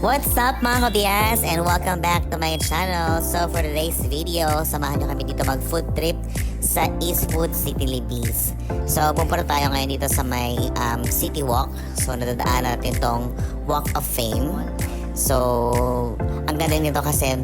What's up mga kabiyas and welcome back to my channel. So for today's video, samahan nyo kami dito mag food trip sa Eastwood City Libis. So pupunta tayo ngayon dito sa may City Walk. So nadadaan natin tong Walk of Fame. So ang ganda nito kasi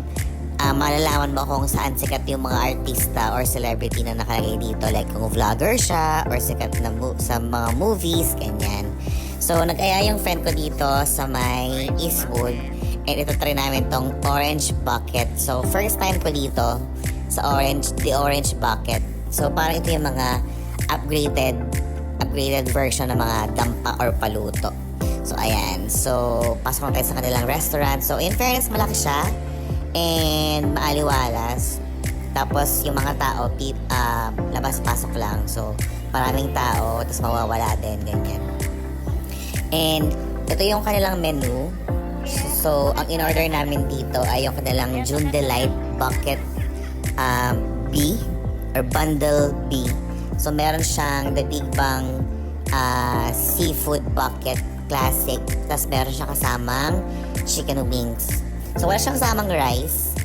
malalaman mo kung saan sikat yung mga artista or celebrity na nakalagay dito. Like kung vlogger siya or sikat na sa mga movies, ganyan. So, nag-aya yung friend ko dito sa may Eastwood. And ito try namin tong orange bucket. So, first time ko dito sa the orange bucket. So, parang ito yung mga upgraded version ng mga dampa or paluto. So, ayan. So, pasok na tayo sa kanilang restaurant. So, in fairness, malaki siya. And maaliwalas. Tapos, yung mga tao, labas-pasok lang. So, maraming tao. Tapos, mawawala din. Ganyan. And ito yung kanilang menu. So, ang in-order namin dito ay yung kanilang June Delight Bucket B or Bundle B. So, meron siyang The Big Bang Seafood Bucket Classic. Tapos, meron siyang kasamang chicken wings. So, wala siyang kasamang rice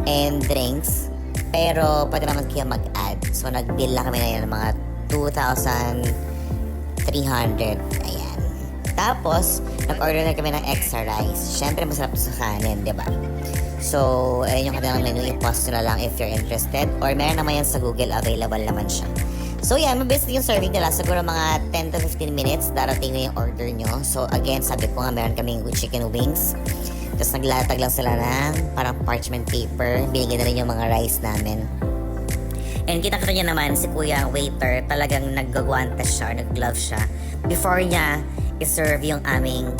and drinks. Pero, pwede naman kayo mag-add. So, nag-bill lang kami na yun ng mga 2,300. Ayan. Tapos, nag-order na kami ng extra rice. Siyempre, masarap sa kanin, di ba? So, ayun yung kanilang menu. I-post nyo na lang if you're interested. Or meron naman yan sa Google. Available naman siya. So, yan. Mabilis yung serving nila. Siguro mga 10 to 15 minutes. Darating na yung order nyo. So, again, sabi ko nga, meron kaming chicken wings. Tapos, naglatag lang sila ng parang parchment paper. Binigyan na rin yung mga rice namin. And kita-kita niya naman, si kuya, waiter, talagang nag-guantes siya or nag-glove siya. Before niya i-serve yung aming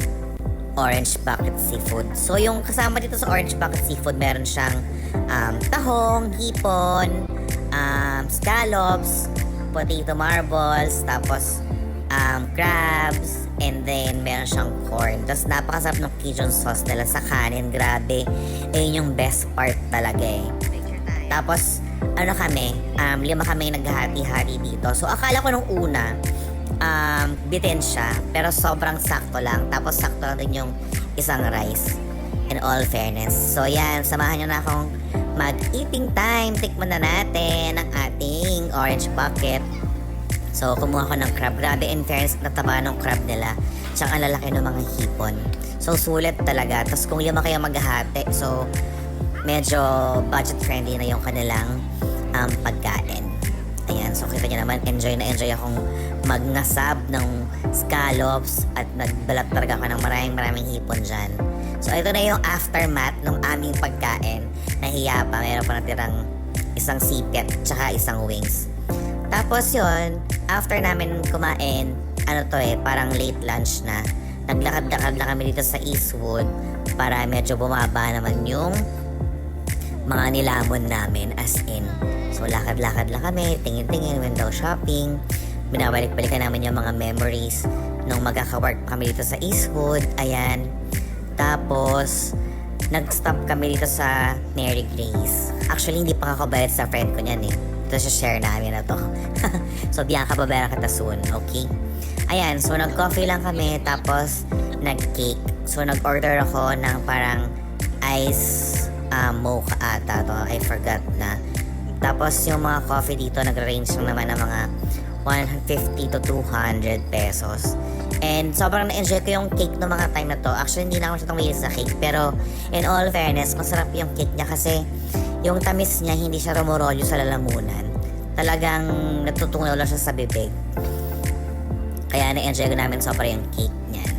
orange bucket seafood. So, yung kasama dito sa orange bucket seafood, meron siyang tahong, hipon, scallops, potato marbles, tapos crabs, and then meron siyang corn. Tapos napakasarap ng Cajun sauce nila sa kanin. Grabe. Ayun yung best part talaga eh. Tapos, ano kami, 5 kami naghahati-hati dito. So, akala ko nung una, bitin siya, pero sobrang sakto lang. Tapos sakto lang din yung isang rice. In all fairness. So yan, samahan nyo na akong mag-eating time. Tikman na natin ang ating orange bucket. So kumuha ko ng crab. Grabe, in fairness, nataba ng crab nila. Tsaka ang lalaki ng mga hipon. So sulit talaga. Tapos kung 5 kayo maghahati, so medyo budget friendly na yung kanilang pagkain. Ayan, so kita nyo naman, enjoy na enjoy akong magnasab ng scallops at nagbalat talaga ako ng maraming hipon dyan. So ito na yung aftermath ng aming pagkain. Nahiya pa, meron pa natirang isang sipit tsaka isang wings. Tapos yun, after namin kumain, parang late lunch na. Naglakad-lakad na kami dito sa Eastwood para medyo bumaba naman yung mga nilamon namin, as in. So, lakad-lakad lang kami, tingin-tingin, window shopping. Binabalik-balikan namin yung mga memories nung magkaka-work kami dito sa Eastwood. Ayan. Tapos, nag-stop kami dito sa Mary Grace. Actually, hindi pa kakabayad sa friend ko niyan eh. Ito siya share namin na to. So, Bianca, babayaran kita soon, okay? Ayan, so nag-coffee lang kami, tapos nag-cake. So, nag-order ako ng parang ice mocha ata to. I forgot na. Tapos yung mga coffee dito nag-range lang naman ng mga 150 to 200 pesos. And sobrang na-enjoy ko yung cake ng mga time na to. Actually, hindi na ako masyadong mahilig sa cake. Pero in all fairness, masarap yung cake niya kasi yung tamis niya hindi siya rumorolyo sa lalamunan. Talagang natutungaw lang siya sa bibig. Kaya na-enjoy ko namin sobra yung cake niyan.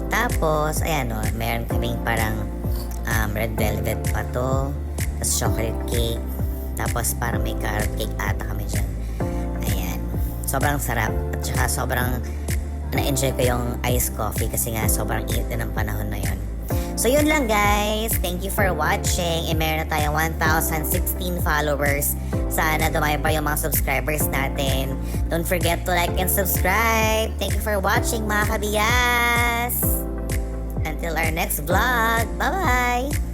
Tapos, ayan o, meron kaming parang red velvet pa to. Tapos chocolate cake. Tapos parang may carrot cake ata kami dyan. Ayan. Sobrang sarap. At saka sobrang na-enjoy ko yung iced coffee kasi nga sobrang init na ng panahon na yon. So yun lang guys. Thank you for watching. E meron na tayong 1,016 followers. Sana dumami pa yung mga subscribers natin. Don't forget to like and subscribe. Thank you for watching mga kabiyas. Until our next vlog. Bye-bye!